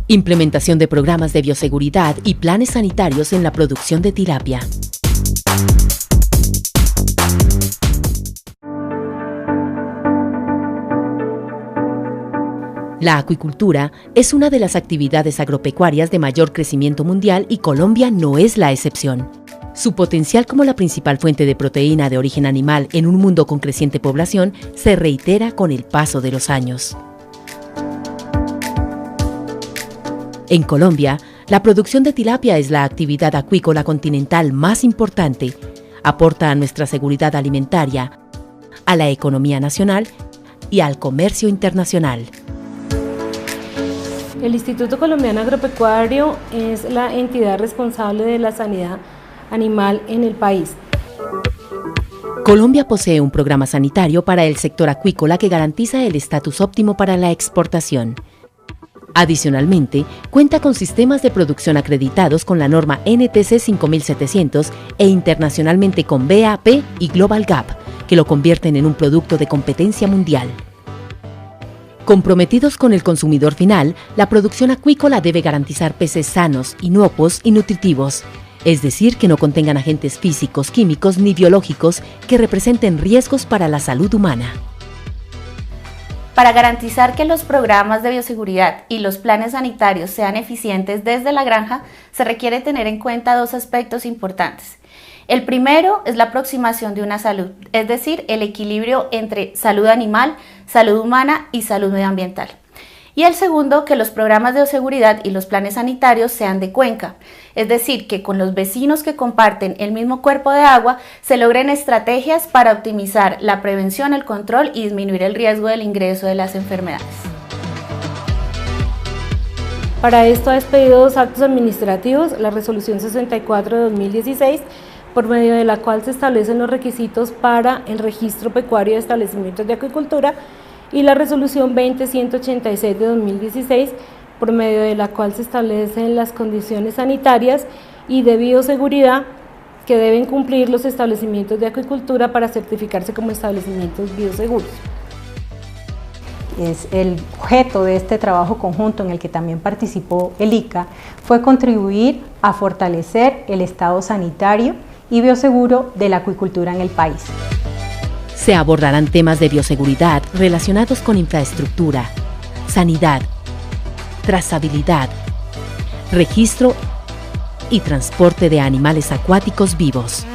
Implementación de programas de bioseguridad y planes sanitarios en la producción de tilapia. La acuicultura es una de las actividades agropecuarias de mayor crecimiento mundial y Colombia no es la excepción. Su potencial como la principal fuente de proteína de origen animal en un mundo con creciente población se reitera con el paso de los años. En Colombia, la producción de tilapia es la actividad acuícola continental más importante. Aporta a nuestra seguridad alimentaria, a la economía nacional y al comercio internacional. El Instituto Colombiano Agropecuario es la entidad responsable de la sanidad animal en el país. Colombia posee un programa sanitario para el sector acuícola que garantiza el estatus óptimo para la exportación. Adicionalmente, cuenta con sistemas de producción acreditados con la norma NTC 5700 e internacionalmente con BAP y Global Gap, que lo convierten en un producto de competencia mundial. Comprometidos con el consumidor final, la producción acuícola debe garantizar peces sanos, inocuos y nutritivos, es decir, que no contengan agentes físicos, químicos ni biológicos que representen riesgos para la salud humana. Para garantizar que los programas de bioseguridad y los planes sanitarios sean eficientes desde la granja, se requiere tener en cuenta dos aspectos importantes. El primero es la aproximación de una salud, es decir, el equilibrio entre salud animal, salud humana y salud medioambiental. Y el segundo, que los programas de bioseguridad y los planes sanitarios sean de cuenca, es decir, que con los vecinos que comparten el mismo cuerpo de agua se logren estrategias para optimizar la prevención, el control y disminuir el riesgo del ingreso de las enfermedades. Para esto ha expedido dos actos administrativos, la Resolución 64 de 2016, por medio de la cual se establecen los requisitos para el registro pecuario de establecimientos de acuicultura, y la Resolución 20186 de 2016, por medio de la cual se establecen las condiciones sanitarias y de bioseguridad que deben cumplir los establecimientos de acuicultura para certificarse como establecimientos bioseguros. El objeto de este trabajo conjunto en el que también participó el ICA fue contribuir a fortalecer el estado sanitario y bioseguro de la acuicultura en el país. Se abordarán temas de bioseguridad relacionados con infraestructura, sanidad, trazabilidad, registro y transporte de animales acuáticos vivos.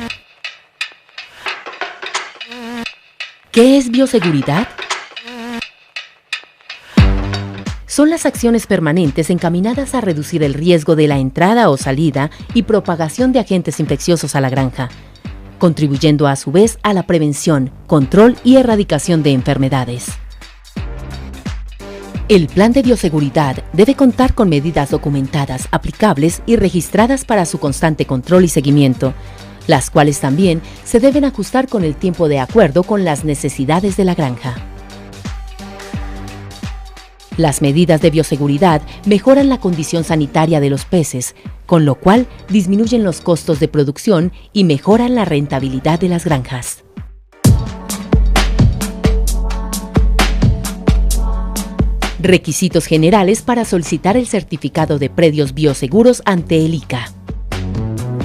¿Qué es bioseguridad? Son las acciones permanentes encaminadas a reducir el riesgo de la entrada o salida y propagación de agentes infecciosos a la granja, contribuyendo a su vez a la prevención, control y erradicación de enfermedades. El plan de bioseguridad debe contar con medidas documentadas, aplicables y registradas para su constante control y seguimiento, las cuales también se deben ajustar con el tiempo de acuerdo con las necesidades de la granja. Las medidas de bioseguridad mejoran la condición sanitaria de los peces, con lo cual disminuyen los costos de producción y mejoran la rentabilidad de las granjas. Requisitos generales para solicitar el certificado de predios bioseguros ante el ICA.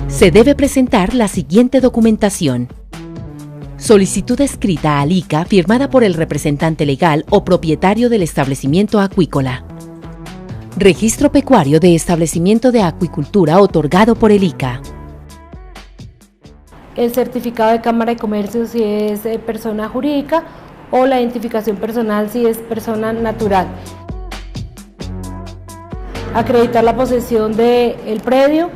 Se debe presentar la siguiente documentación: solicitud escrita al ICA firmada por el representante legal o propietario del establecimiento acuícola. Registro pecuario de establecimiento de acuicultura otorgado por el ICA. El certificado de Cámara de Comercio si es persona jurídica o la identificación personal si es persona natural. Acreditar la posesión del predio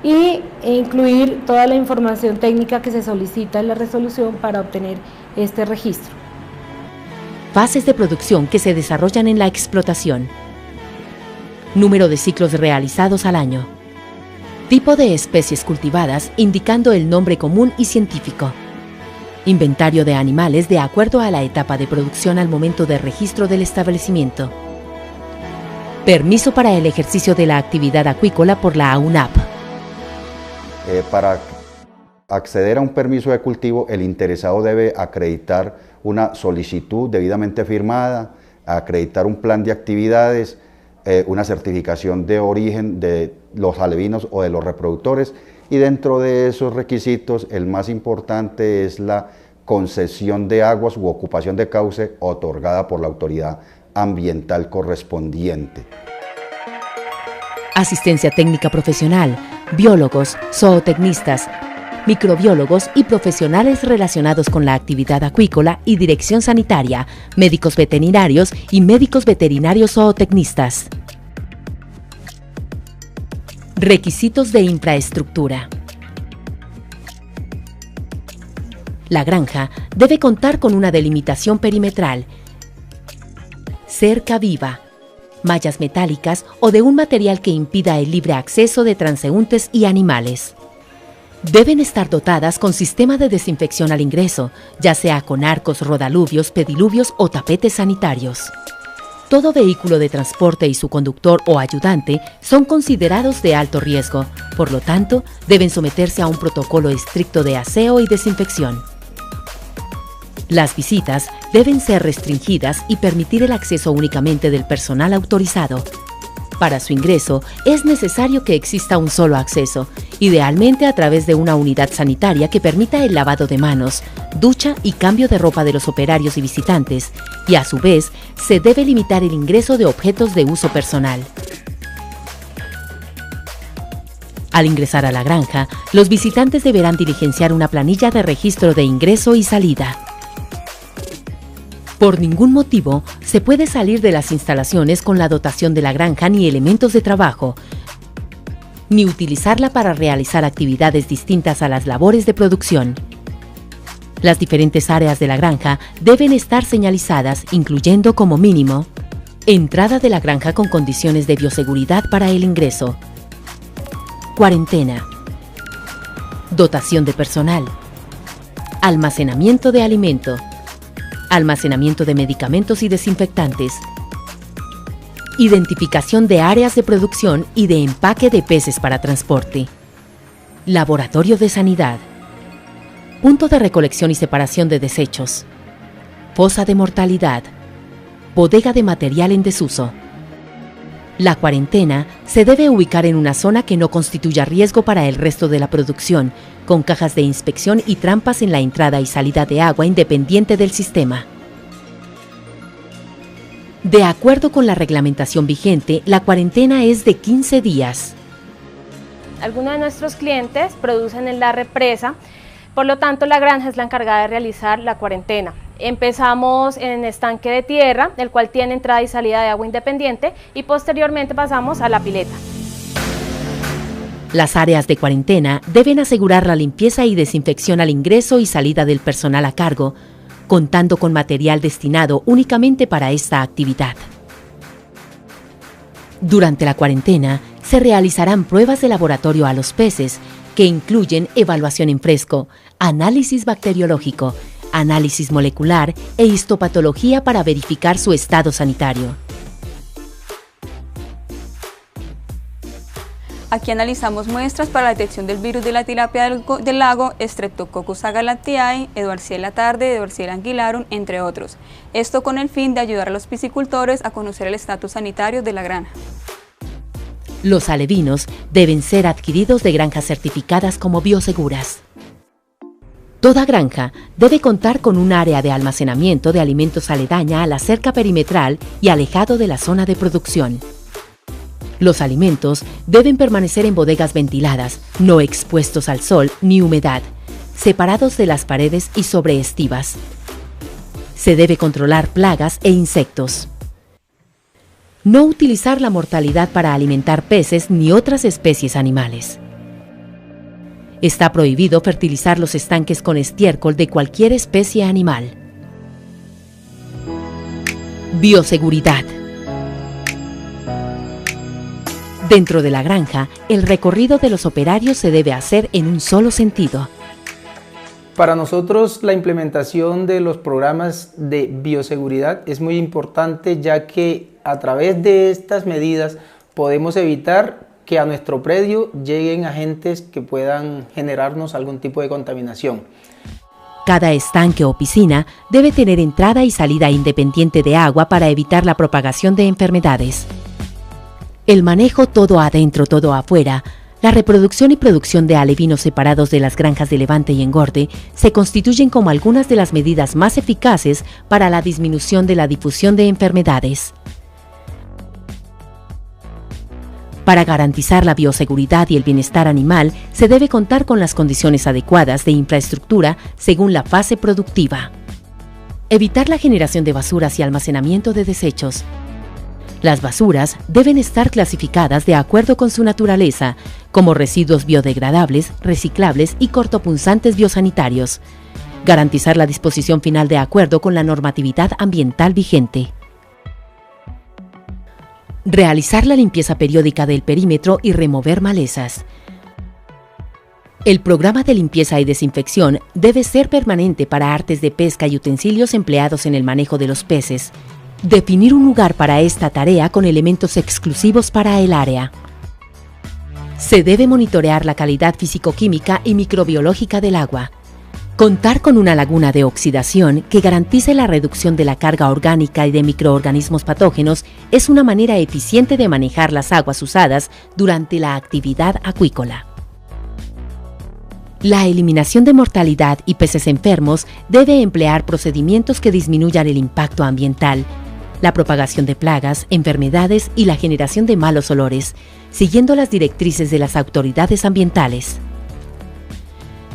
e incluir toda la información técnica que se solicita en la resolución para obtener este registro. Fases de producción que se desarrollan en la explotación. Número de ciclos realizados al año. Tipo de especies cultivadas indicando el nombre común y científico. Inventario de animales de acuerdo a la etapa de producción al momento de registro del establecimiento. Permiso para el ejercicio de la actividad acuícola por la AUNAP. Para acceder a un permiso de cultivo, el interesado debe acreditar una solicitud debidamente firmada, acreditar un plan de actividades, una certificación de origen de los alevinos o de los reproductores, y dentro de esos requisitos el más importante es la concesión de aguas u ocupación de cauce otorgada por la autoridad ambiental correspondiente. Asistencia técnica profesional, biólogos, zootecnistas, microbiólogos y profesionales relacionados con la actividad acuícola y dirección sanitaria, médicos veterinarios y médicos veterinarios zootecnistas. Requisitos de infraestructura. La granja debe contar con una delimitación perimetral, cerca viva, mallas metálicas o de un material que impida el libre acceso de transeúntes y animales. Deben estar dotadas con sistema de desinfección al ingreso, ya sea con arcos, rodaluvios, pediluvios o tapetes sanitarios. Todo vehículo de transporte y su conductor o ayudante son considerados de alto riesgo, por lo tanto, deben someterse a un protocolo estricto de aseo y desinfección. Las visitas deben ser restringidas y permitir el acceso únicamente del personal autorizado. Para su ingreso, es necesario que exista un solo acceso, idealmente a través de una unidad sanitaria que permita el lavado de manos, ducha y cambio de ropa de los operarios y visitantes, y a su vez, se debe limitar el ingreso de objetos de uso personal. Al ingresar a la granja, los visitantes deberán diligenciar una planilla de registro de ingreso y salida. Por ningún motivo se puede salir de las instalaciones con la dotación de la granja ni elementos de trabajo, ni utilizarla para realizar actividades distintas a las labores de producción. Las diferentes áreas de la granja deben estar señalizadas, incluyendo como mínimo, entrada de la granja con condiciones de bioseguridad para el ingreso, cuarentena, dotación de personal, almacenamiento de alimento, almacenamiento de medicamentos y desinfectantes, identificación de áreas de producción y de empaque de peces para transporte, laboratorio de sanidad, punto de recolección y separación de desechos, fosa de mortalidad, bodega de material en desuso. La cuarentena se debe ubicar en una zona que no constituya riesgo para el resto de la producción, con cajas de inspección y trampas en la entrada y salida de agua independiente del sistema. De acuerdo con la reglamentación vigente, la cuarentena es de 15 días. Algunos de nuestros clientes producen en la represa, por lo tanto la granja es la encargada de realizar la cuarentena. Empezamos en estanque de tierra, el cual tiene entrada y salida de agua independiente, y posteriormente pasamos a la pileta. Las áreas de cuarentena deben asegurar la limpieza y desinfección al ingreso y salida del personal a cargo, contando con material destinado únicamente para esta actividad. Durante la cuarentena, se realizarán pruebas de laboratorio a los peces, que incluyen evaluación en fresco, análisis bacteriológico, análisis molecular e histopatología para verificar su estado sanitario. Aquí analizamos muestras para la detección del virus de la tilapia del lago, Streptococcus agalactiae, Edwardiella tarde, Edwardiella anguillarum, entre otros. Esto con el fin de ayudar a los piscicultores a conocer el estatus sanitario de la granja. Los alevinos deben ser adquiridos de granjas certificadas como bioseguras. Toda granja debe contar con un área de almacenamiento de alimentos aledaña a la cerca perimetral y alejado de la zona de producción. Los alimentos deben permanecer en bodegas ventiladas, no expuestos al sol ni humedad, separados de las paredes y sobre estivas. Se debe controlar plagas e insectos. No utilizar la mortalidad para alimentar peces ni otras especies animales. Está prohibido fertilizar los estanques con estiércol de cualquier especie animal. Bioseguridad. Dentro de la granja, el recorrido de los operarios se debe hacer en un solo sentido. Para nosotros la implementación de los programas de bioseguridad es muy importante, ya que a través de estas medidas podemos evitar que a nuestro predio lleguen agentes que puedan generarnos algún tipo de contaminación. Cada estanque o piscina debe tener entrada y salida independiente de agua para evitar la propagación de enfermedades. El manejo todo adentro, todo afuera, la reproducción y producción de alevinos separados de las granjas de levante y engorde se constituyen como algunas de las medidas más eficaces para la disminución de la difusión de enfermedades. Para garantizar la bioseguridad y el bienestar animal, se debe contar con las condiciones adecuadas de infraestructura según la fase productiva. Evitar la generación de basuras y almacenamiento de desechos. Las basuras deben estar clasificadas de acuerdo con su naturaleza, como residuos biodegradables, reciclables y cortopunzantes biosanitarios. Garantizar la disposición final de acuerdo con la normatividad ambiental vigente. Realizar la limpieza periódica del perímetro y remover malezas. El programa de limpieza y desinfección debe ser permanente para artes de pesca y utensilios empleados en el manejo de los peces. Definir un lugar para esta tarea con elementos exclusivos para el área. Se debe monitorear la calidad físico-química y microbiológica del agua. Contar con una laguna de oxidación que garantice la reducción de la carga orgánica y de microorganismos patógenos es una manera eficiente de manejar las aguas usadas durante la actividad acuícola. La eliminación de mortalidad y peces enfermos debe emplear procedimientos que disminuyan el impacto ambiental, la propagación de plagas, enfermedades y la generación de malos olores, siguiendo las directrices de las autoridades ambientales.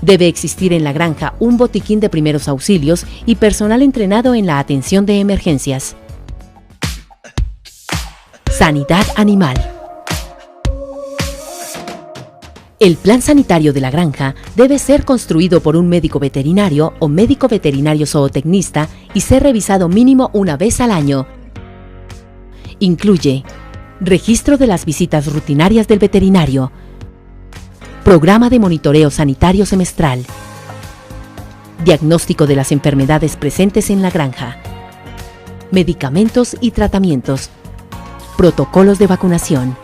Debe existir en la granja un botiquín de primeros auxilios y personal entrenado en la atención de emergencias. Sanidad animal. El plan sanitario de la granja debe ser construido por un médico veterinario o médico veterinario zootecnista y ser revisado mínimo una vez al año. Incluye registro de las visitas rutinarias del veterinario, programa de monitoreo sanitario semestral, diagnóstico de las enfermedades presentes en la granja, medicamentos y tratamientos, protocolos de vacunación,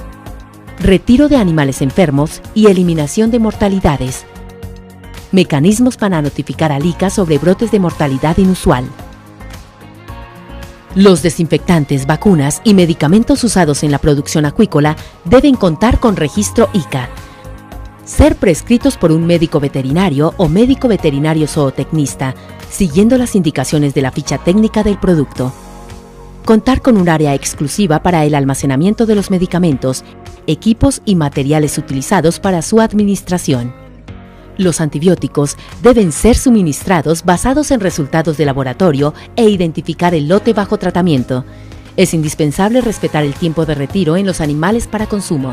retiro de animales enfermos y eliminación de mortalidades, mecanismos para notificar al ICA sobre brotes de mortalidad inusual. Los desinfectantes, vacunas y medicamentos usados en la producción acuícola deben contar con registro ICA, ser prescritos por un médico veterinario o médico veterinario zootecnista, siguiendo las indicaciones de la ficha técnica del producto. Contar con un área exclusiva para el almacenamiento de los medicamentos, equipos y materiales utilizados para su administración. Los antibióticos deben ser suministrados basados en resultados de laboratorio e identificar el lote bajo tratamiento. Es indispensable respetar el tiempo de retiro en los animales para consumo.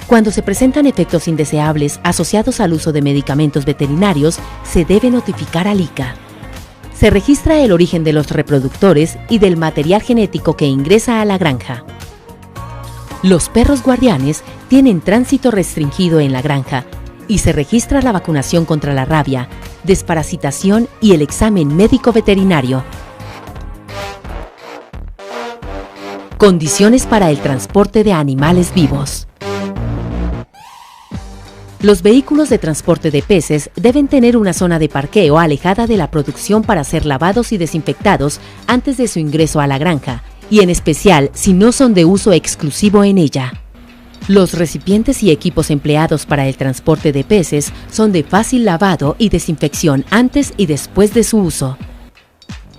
Cuando se presentan efectos indeseables asociados al uso de medicamentos veterinarios, se debe notificar al ICA. Se registra el origen de los reproductores y del material genético que ingresa a la granja. Los perros guardianes tienen tránsito restringido en la granja y se registra la vacunación contra la rabia, desparasitación y el examen médico veterinario. Condiciones para el transporte de animales vivos. Los vehículos de transporte de peces deben tener una zona de parqueo alejada de la producción para ser lavados y desinfectados antes de su ingreso a la granja, y en especial si no son de uso exclusivo en ella. Los recipientes y equipos empleados para el transporte de peces son de fácil lavado y desinfección antes y después de su uso.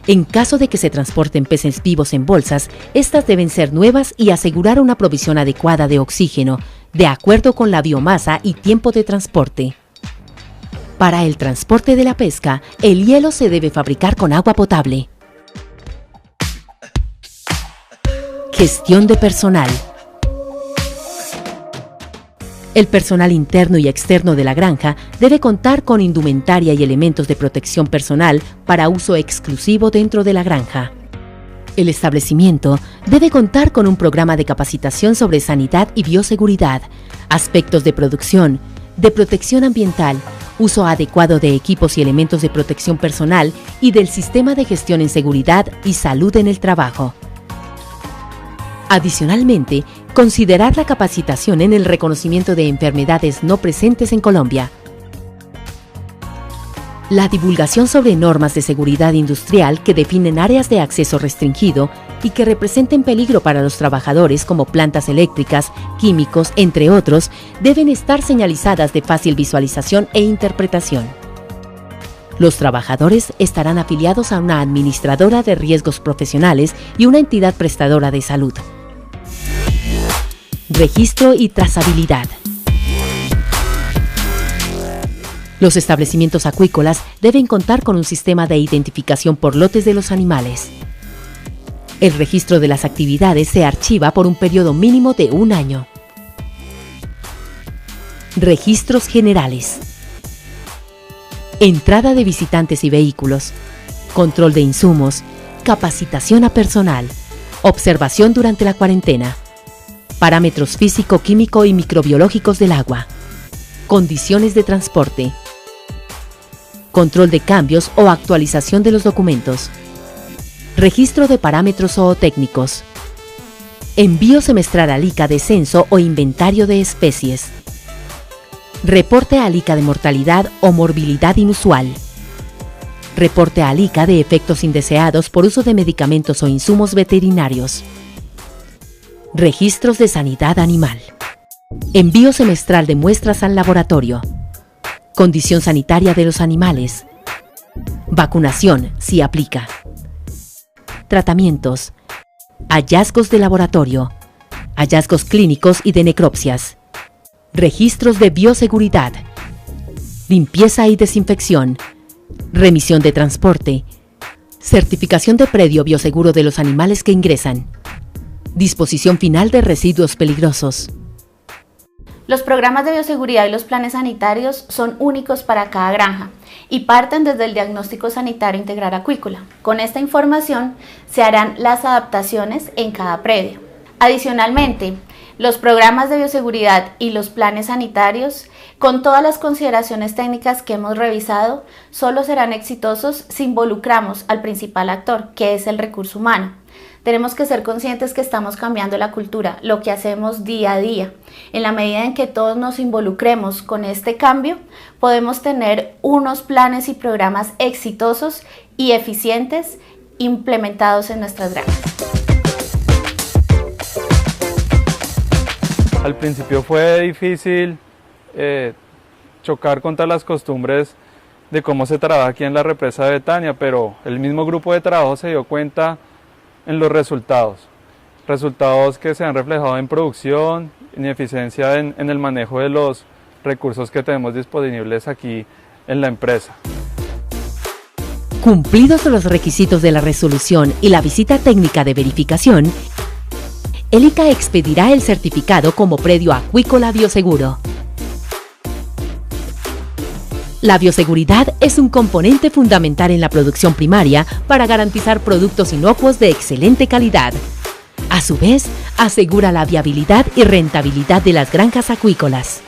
En caso de que se transporten peces vivos en bolsas, estas deben ser nuevas y asegurar una provisión adecuada de oxígeno, de acuerdo con la biomasa y tiempo de transporte. Para el transporte de la pesca, el hielo se debe fabricar con agua potable. Gestión de personal. El personal interno y externo de la granja debe contar con indumentaria y elementos de protección personal para uso exclusivo dentro de la granja. El establecimiento debe contar con un programa de capacitación sobre sanidad y bioseguridad, aspectos de producción, de protección ambiental, uso adecuado de equipos y elementos de protección personal y del sistema de gestión en seguridad y salud en el trabajo. Adicionalmente, considerar la capacitación en el reconocimiento de enfermedades no presentes en Colombia. La divulgación sobre normas de seguridad industrial que definen áreas de acceso restringido y que representen peligro para los trabajadores como plantas eléctricas, químicos, entre otros, deben estar señalizadas de fácil visualización e interpretación. Los trabajadores estarán afiliados a una administradora de riesgos profesionales y una entidad prestadora de salud. Registro y trazabilidad. Los establecimientos acuícolas deben contar con un sistema de identificación por lotes de los animales. El registro de las actividades se archiva por un periodo mínimo de 1 año. Registros generales. Entrada de visitantes y vehículos, control de insumos, capacitación a personal, observación durante la cuarentena, parámetros físico, químico y microbiológicos del agua, condiciones de transporte, control de cambios o actualización de los documentos, registro de parámetros zootécnicos, envío semestral al ICA de censo o inventario de especies, reporte al ICA de mortalidad o morbilidad inusual, reporte al ICA de efectos indeseados por uso de medicamentos o insumos veterinarios, registros de sanidad animal, envío semestral de muestras al laboratorio, condición sanitaria de los animales, vacunación si aplica, tratamientos, hallazgos de laboratorio, hallazgos clínicos y de necropsias, registros de bioseguridad, limpieza y desinfección, remisión de transporte, certificación de predio bioseguro de los animales que ingresan, disposición final de residuos peligrosos. Los programas de bioseguridad y los planes sanitarios son únicos para cada granja y parten desde el diagnóstico sanitario integral acuícola. Con esta información se harán las adaptaciones en cada predio. Adicionalmente, los programas de bioseguridad y los planes sanitarios, con todas las consideraciones técnicas que hemos revisado, solo serán exitosos si involucramos al principal actor, que es el recurso humano. Tenemos que ser conscientes que estamos cambiando la cultura, lo que hacemos día a día. En la medida en que todos nos involucremos con este cambio, podemos tener unos planes y programas exitosos y eficientes implementados en nuestras granjas. Al principio fue difícil chocar contra las costumbres de cómo se trabaja aquí en la represa de Betania, pero el mismo grupo de trabajo se dio cuenta en los resultados que se han reflejado en producción, en eficiencia en el manejo de los recursos que tenemos disponibles aquí en la empresa. Cumplidos los requisitos de la resolución y la visita técnica de verificación, el ICA expedirá el certificado como predio acuícola bioseguro. La bioseguridad es un componente fundamental en la producción primaria para garantizar productos inocuos de excelente calidad. A su vez, asegura la viabilidad y rentabilidad de las granjas acuícolas.